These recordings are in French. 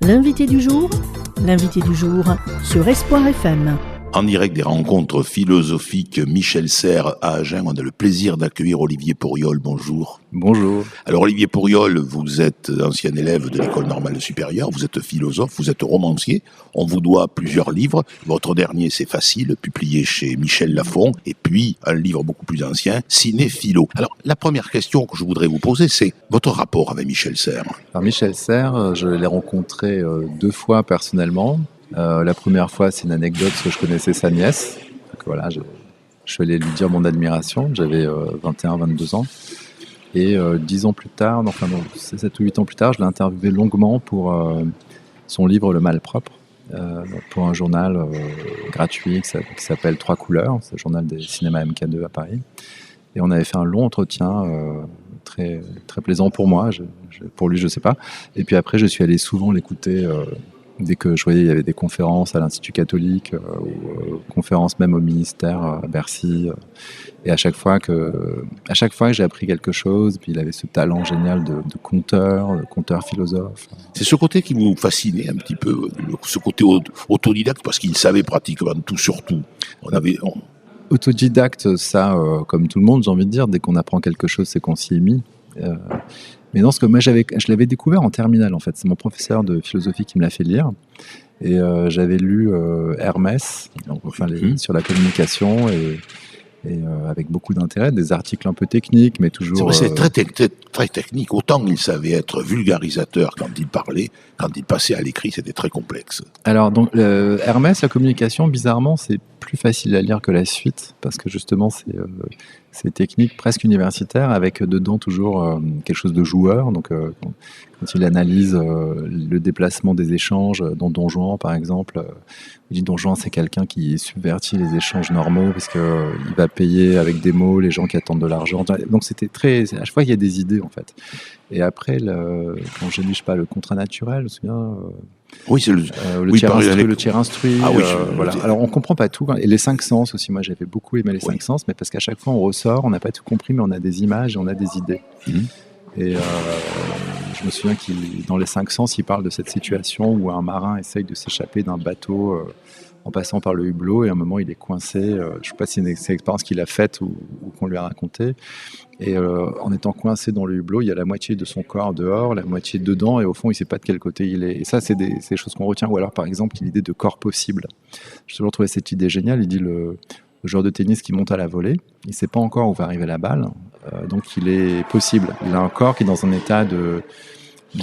L'invité du jour sur Espoir FM. En direct des rencontres philosophiques Michel Serres à Agen, on a le plaisir d'accueillir Olivier Pourriol. Bonjour. Bonjour. Alors Olivier Pourriol, vous êtes ancien élève de l'École normale supérieure, vous êtes philosophe, vous êtes romancier, on vous doit plusieurs livres. Votre dernier, c'est Facile, publié chez Michel Lafon, et puis un livre beaucoup plus ancien, Ciné-Philo. Alors la première question que je voudrais vous poser, c'est votre rapport avec Michel Serres. Alors Michel Serres, je l'ai rencontré 2 fois personnellement. La première fois, c'est une anecdote parce que je connaissais sa nièce. Donc voilà, je suis allé lui dire mon admiration. J'avais 21-22 ans. Et 10 ans plus tard, 7 ou 8 ans plus tard, je l'ai interviewé longuement pour son livre Le Malpropre, pour un journal gratuit qui s'appelle 3 couleurs. C'est le journal des cinémas MK2 à Paris. Et on avait fait un long entretien très, très plaisant pour moi. Pour lui, je ne sais pas. Et puis après, je suis allé souvent l'écouter dès que je voyais il y avait des conférences à l'Institut catholique ou conférences même au ministère à Bercy. Et à chaque fois que j'ai appris quelque chose, puis il avait ce talent génial de conteur philosophe. C'est ce côté qui vous fascinait un petit peu, ce côté autodidacte, parce qu'il savait pratiquement tout sur tout. Autodidacte, ça, comme tout le monde, j'ai envie de dire, dès qu'on apprend quelque chose, c'est qu'on s'y est mis. Mais non, ce que moi je l'avais découvert en terminale en fait. C'est mon professeur de philosophie qui me l'a fait lire. Et j'avais lu Hermès, sur la communication et avec beaucoup d'intérêt, des articles un peu techniques, mais toujours... C'est très technique. Autant il savait être vulgarisateur quand il parlait, quand il passait à l'écrit, c'était très complexe. Alors, donc, Hermès, la communication, bizarrement, c'est plus facile à lire que la suite, parce que justement, c'est technique presque universitaire, avec dedans toujours quelque chose de joueur. Donc, quand il analyse le déplacement des échanges dans Don Juan, par exemple, il dit Don Juan, c'est quelqu'un qui subvertit les échanges normaux, parce qu'il va payer avec des mots les gens qui attendent de l'argent. Donc, c'était très... À chaque fois, il y a des idées, en fait. Et après, quand j'ai lu, je sais pas, le contrat naturel, je me souviens... Oui, c'est le tiers instruit. Ah oui, voilà. Alors on comprend pas tout. Et les 5 sens aussi. Moi, j'avais beaucoup aimé les 5 sens, mais parce qu'à chaque fois on ressort, on n'a pas tout compris, mais on a des images et on a des idées. Et je me souviens dans les 5 sens, il parle de cette situation où un marin essaye de s'échapper d'un bateau en passant par le hublot, et à un moment il est coincé. Je ne sais pas si c'est une expérience qu'il a faite ou qu'on lui a racontée. Et en étant coincé dans le hublot, il y a la moitié de son corps dehors, la moitié dedans, et au fond, il ne sait pas de quel côté il est. Et ça, c'est des choses qu'on retient. Ou alors, par exemple, l'idée de corps possible. J'ai toujours trouvé cette idée géniale. Il dit le joueur de tennis qui monte à la volée, il ne sait pas encore où va arriver la balle, donc il est possible. Il a un corps qui est dans un état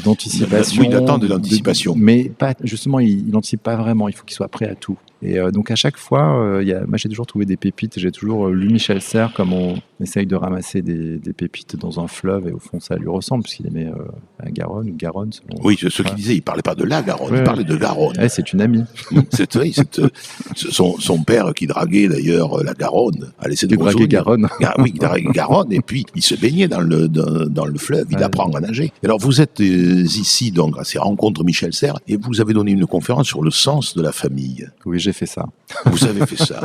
d'anticipation. Oui, d'attente et d'anticipation. Mais pas, justement, il n'anticipe pas vraiment. Il faut qu'il soit prêt à tout. Et donc à chaque fois, moi j'ai toujours trouvé des pépites. J'ai toujours lu Michel Serres comme on essaye de ramasser des pépites dans un fleuve, et au fond ça lui ressemble puisqu'il aimait la Garonne ou Garonne. Oui, ce qu'il disait, il parlait pas de la Garonne, il parlait de Garonne. Ouais, c'est une amie. Son père qui draguait d'ailleurs la Garonne. Il draguait Garonne. Oui, il draguait Garonne, et puis il se baignait dans le fleuve, il apprend à nager. Alors vous êtes ici donc à ces rencontres Michel Serres, et vous avez donné une conférence sur le sens de la famille. Oui, j'ai fait ça. Vous avez fait ça.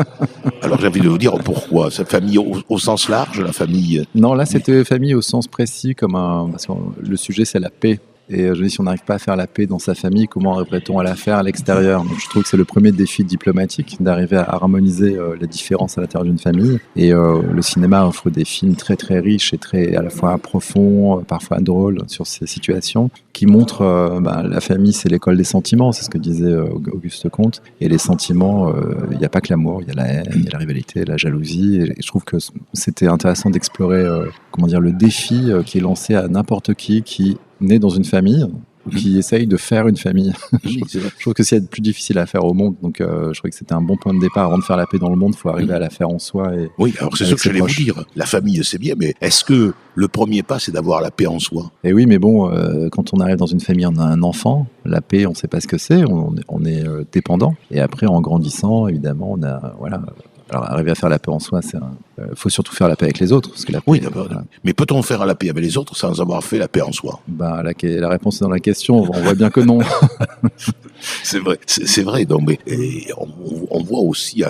Alors j'ai envie de vous dire pourquoi. Cette famille au sens large, la famille... Non, là c'était famille au sens précis, parce que le sujet c'est la paix. Et je me dis, si on n'arrive pas à faire la paix dans sa famille, comment arriverait-on à la faire à l'extérieur? Donc je trouve que c'est le premier défi diplomatique, d'arriver à harmoniser les différences à l'intérieur d'une famille. Et le cinéma offre des films très très riches et très à la fois profonds, parfois drôles sur ces situations, qui montrent la famille, c'est l'école des sentiments, c'est ce que disait Auguste Comte. Et les sentiments, il n'y a pas que l'amour, il y a la haine, il y a la rivalité, la jalousie. Et je trouve que c'était intéressant d'explorer le défi qui est lancé à n'importe qui né dans une famille, ou qui essaye de faire une famille. Je trouve que c'est plus difficile à faire au monde, donc je trouvais que c'était un bon point de départ. Avant de faire la paix dans le monde, il faut arriver à la faire en soi. Oui, alors c'est ce que j'allais vous dire. La famille, c'est bien, mais est-ce que le premier pas, c'est d'avoir la paix en soi? Et oui, mais bon, quand on arrive dans une famille, on a un enfant, la paix, on ne sait pas ce que c'est, on est dépendant. Et après, en grandissant, évidemment, on a... Voilà. Alors, arriver à faire la paix en soi, faut surtout faire la paix avec les autres. Parce que la paix, oui, d'abord. Voilà. Mais peut-on faire la paix avec les autres sans avoir fait la paix en soi? La réponse est dans la question. On voit bien que non. C'est vrai. Donc, mais, on voit aussi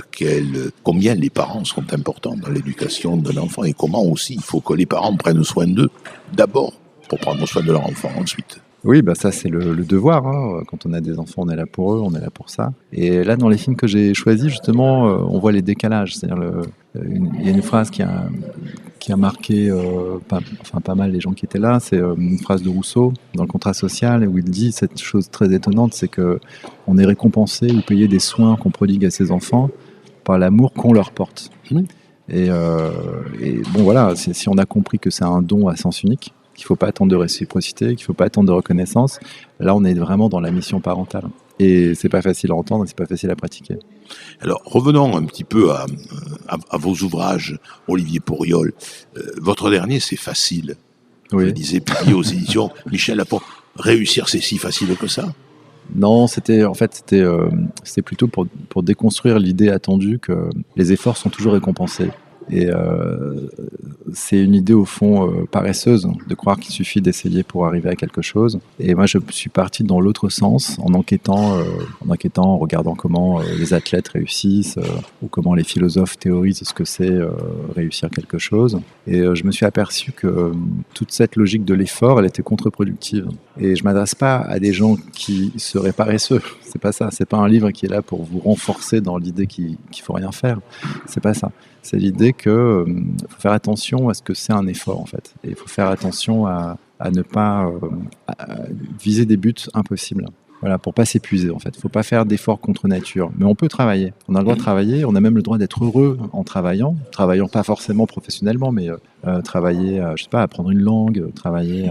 combien les parents sont importants dans l'éducation de l'enfant, et comment aussi il faut que les parents prennent soin d'eux d'abord pour prendre soin de leur enfant ensuite. Oui, bah ça c'est le devoir, hein. Quand on a des enfants, on est là pour eux, on est là pour ça. Et là, dans les films que j'ai choisis, justement, on voit les décalages. C'est-à-dire, il y a une phrase qui a marqué pas mal les gens qui étaient là. C'est une phrase de Rousseau dans le Contrat social, où il dit cette chose très étonnante, c'est que on est récompensé ou payé des soins qu'on prodigue à ses enfants par l'amour qu'on leur porte. Mmh. Et bon voilà, si on a compris que c'est un don à sens unique, qu'il ne faut pas attendre de réciprocité, qu'il ne faut pas attendre de reconnaissance, là on est vraiment dans la mission parentale. Et c'est pas facile à entendre, c'est pas facile à pratiquer. Alors, revenons un petit peu à vos ouvrages, Olivier Pourriol. Votre dernier, c'est facile. Oui. Je disais, publié aux éditions Michel Lafon. Réussir, c'est si facile que ça? Non, c'était plutôt pour déconstruire l'idée attendue que les efforts sont toujours récompensés. Et c'est une idée au fond paresseuse de croire qu'il suffit d'essayer pour arriver à quelque chose. Et moi, je suis parti dans l'autre sens en enquêtant, en regardant comment les athlètes réussissent ou comment les philosophes théorisent ce que c'est réussir quelque chose. Et je me suis aperçu que toute cette logique de l'effort, elle était contre-productive. Et je m'adresse pas à des gens qui seraient paresseux. C'est pas ça. C'est pas un livre qui est là pour vous renforcer dans l'idée qu'il faut rien faire. C'est pas ça. C'est l'idée que faut faire attention à ce que c'est un effort en fait. Et il faut faire attention à ne pas viser des buts impossibles. Voilà, pour pas s'épuiser en fait. Faut pas faire d'efforts contre nature. Mais on peut travailler. On a le droit de travailler. On a même le droit d'être heureux en travaillant. Travaillant pas forcément professionnellement, mais travailler, je sais pas, à apprendre une langue, travailler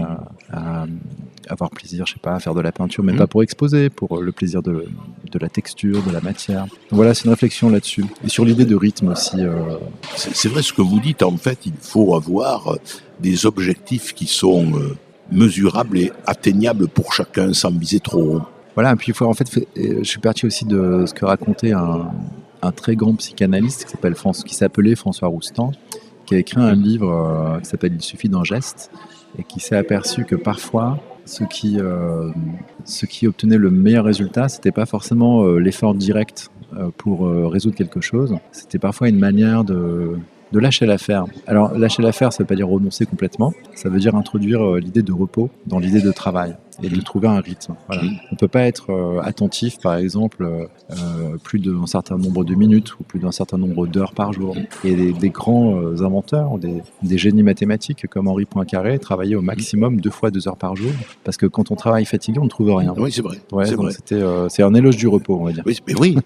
à avoir plaisir, je sais pas, à faire de la peinture, mais pas pour exposer, pour le plaisir de la texture, de la matière. Donc voilà, c'est une réflexion là-dessus. Et sur l'idée de rythme aussi. C'est vrai ce que vous dites. En fait, il faut avoir des objectifs qui sont mesurables et atteignables pour chacun sans viser trop haut. Voilà, et puis je suis parti aussi de ce que racontait un très grand psychanalyste qui s'appelait François Roustan, qui a écrit un livre qui s'appelle Il suffit d'un geste, et qui s'est aperçu que parfois, ce qui obtenait le meilleur résultat, c'était pas forcément l'effort direct pour résoudre quelque chose, c'était parfois une manière de lâcher l'affaire. Alors, lâcher l'affaire, ça ne veut pas dire renoncer complètement, ça veut dire introduire l'idée de repos dans l'idée de travail et de trouver un rythme. Voilà. On ne peut pas être attentif, par exemple, plus d'un certain nombre de minutes ou plus d'un certain nombre d'heures par jour. Et des grands inventeurs, des génies mathématiques comme Henri Poincaré travaillaient au maximum 2 fois 2 heures par jour, parce que quand on travaille fatigué, on ne trouve rien. Oui, c'est vrai. Ouais, c'est vrai. C'est un éloge du repos, on va dire. Oui, mais oui.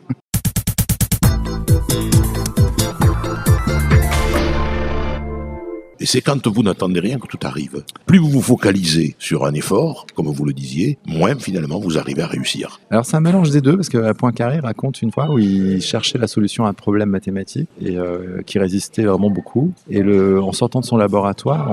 Et c'est quand vous n'attendez rien que tout arrive. Plus vous vous focalisez sur un effort, comme vous le disiez, moins finalement vous arrivez à réussir. Alors c'est un mélange des deux, parce que Poincaré raconte une fois où il cherchait la solution à un problème mathématique et qui résistait vraiment beaucoup. Et en sortant de son laboratoire,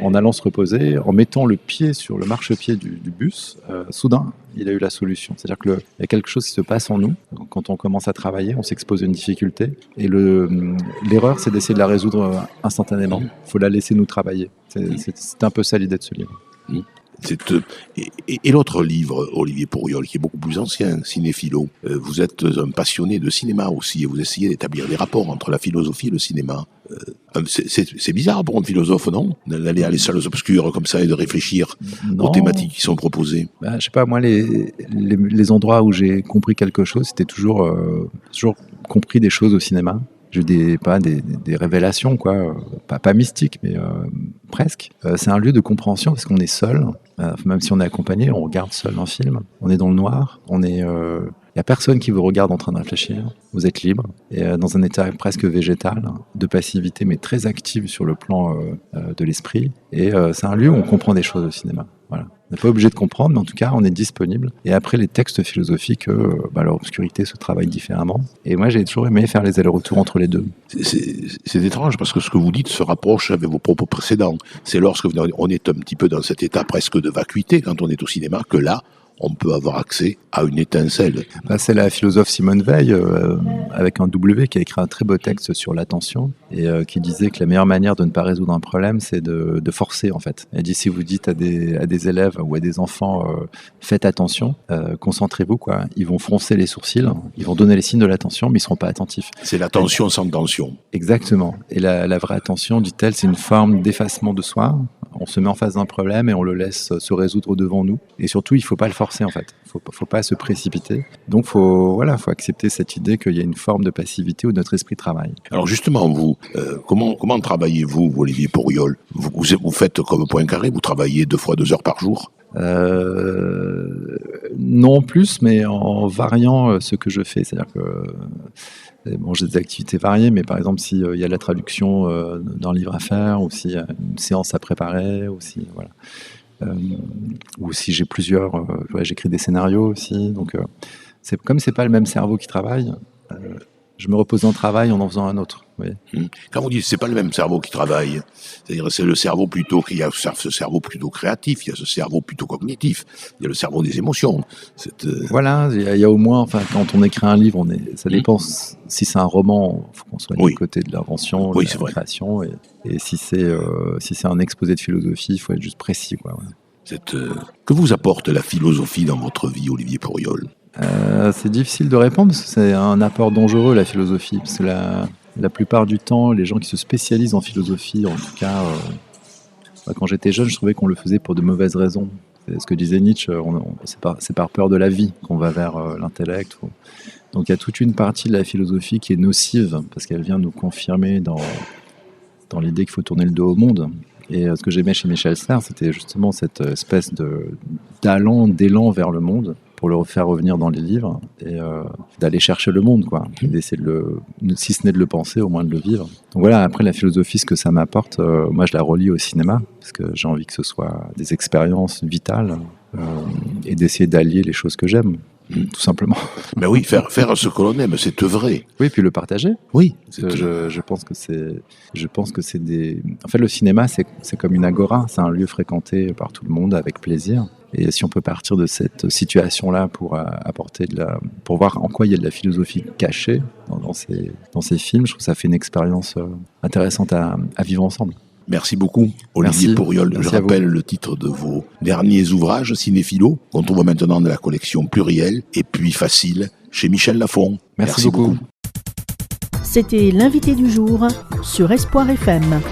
en allant se reposer, en mettant le pied sur le marchepied du bus, soudain il a eu la solution. C'est-à-dire qu'il y a quelque chose qui se passe en nous. Quand on commence à travailler, on s'expose à une difficulté. Et l'erreur, c'est d'essayer de la résoudre instantanément. Il faut la laisser nous travailler. C'est un peu ça l'idée de ce livre. Et l'autre livre, Olivier Pourriol, qui est beaucoup plus ancien, Cinéphilo, vous êtes un passionné de cinéma aussi, et vous essayez d'établir des rapports entre la philosophie et le cinéma. C'est bizarre pour un philosophe, non? D'aller à les salles obscures comme ça et de réfléchir aux thématiques qui sont proposées. Je sais pas, moi, les endroits où j'ai compris quelque chose, c'était toujours compris des choses au cinéma. J'ai eu des révélations, quoi, pas mystiques, mais presque. C'est un lieu de compréhension parce qu'on est seul, même si on est accompagné, on regarde seul un film, on est dans le noir, il n'y a personne qui vous regarde en train de réfléchir, vous êtes libre, et dans un état presque végétal, de passivité, mais très active sur le plan de l'esprit, et c'est un lieu où on comprend des choses au cinéma. Voilà. On n'est pas obligé de comprendre, mais en tout cas, on est disponible. Et après, les textes philosophiques, leur obscurité se travaille différemment. Et moi, j'ai toujours aimé faire les allers-retours entre les deux. C'est étrange, parce que ce que vous dites se rapproche avec vos propos précédents. C'est lorsque on est un petit peu dans cet état presque de vacuité, quand on est au cinéma, que là, on peut avoir accès à une étincelle. C'est la philosophe Simone Veil, avec un W, qui a écrit un très beau texte sur l'attention, et qui disait que la meilleure manière de ne pas résoudre un problème, c'est de forcer, en fait. Elle dit, si vous dites à des élèves ou à des enfants, faites attention, concentrez-vous, quoi. Ils vont froncer les sourcils, ils vont donner les signes de l'attention, mais ils ne seront pas attentifs. C'est l'attention sans tension. Exactement. Et la vraie attention, dit-elle, c'est une forme d'effacement de soi. On se met en face d'un problème et on le laisse se résoudre devant nous. Et surtout, il ne faut pas le forcer en fait. Il ne faut pas se précipiter. Donc, faut accepter cette idée qu'il y a une forme de passivité où notre esprit travaille. Alors justement, vous, comment travaillez-vous, Olivier Pourriol ? Vous faites comme Poincaré, vous travaillez 2 fois 2 heures par jour ? Non plus, mais en variant ce que je fais. C'est-à-dire que j'ai des activités variées, mais par exemple, s'il y a la traduction d'un livre à faire, ou s'il y a une séance à préparer, ou si j'ai plusieurs, j'écris des scénarios aussi. Donc, comme c'est pas le même cerveau qui travaille, je me repose dans le travail en faisant un autre. Oui. Quand vous dites c'est pas le même cerveau qui travaille, c'est-à-dire c'est le cerveau plutôt il y a ce cerveau plutôt créatif, il y a ce cerveau plutôt cognitif, il y a le cerveau des émotions. Voilà, il y a au moins, quand on écrit un livre, ça dépend. Si c'est un roman, il faut qu'on soit du côté de l'invention, de la création, et si c'est un exposé de philosophie, il faut être juste précis, quoi. Ouais. Que vous apporte la philosophie dans votre vie, Olivier Pourriol ? C'est difficile de répondre parce que c'est un apport dangereux, la philosophie, parce que la plupart du temps, les gens qui se spécialisent en philosophie, en tout cas, quand j'étais jeune, je trouvais qu'on le faisait pour de mauvaises raisons. C'est ce que disait Nietzsche, c'est par peur de la vie qu'on va vers l'intellect. Donc il y a toute une partie de la philosophie qui est nocive, parce qu'elle vient nous confirmer dans l'idée qu'il faut tourner le dos au monde. Et ce que j'aimais chez Michel Serres, c'était justement cette espèce d'élan vers le monde, pour le faire revenir dans les livres, et d'aller chercher le monde, quoi. Et d'essayer si ce n'est de le penser, au moins de le vivre. Donc voilà, après la philosophie, ce que ça m'apporte, moi je la relie au cinéma, parce que j'ai envie que ce soit des expériences vitales, et d'essayer d'allier les choses que j'aime. Tout simplement. Mais oui, faire ce que l'on aime, c'est œuvrer. Oui, puis le partager. Oui. Je pense que c'est des. En fait, le cinéma, c'est comme une agora. C'est un lieu fréquenté par tout le monde avec plaisir. Et si on peut partir de cette situation-là pour pour voir en quoi il y a de la philosophie cachée dans ces films, je trouve que ça fait une expérience intéressante à vivre ensemble. Merci beaucoup, Olivier Pourriol. Je rappelle le titre de vos derniers ouvrages, Cinéphilo, qu'on trouve maintenant dans la collection Pluriel, et puis Facile, chez Michel Lafon. Merci beaucoup. C'était l'invité du jour sur Espoir FM.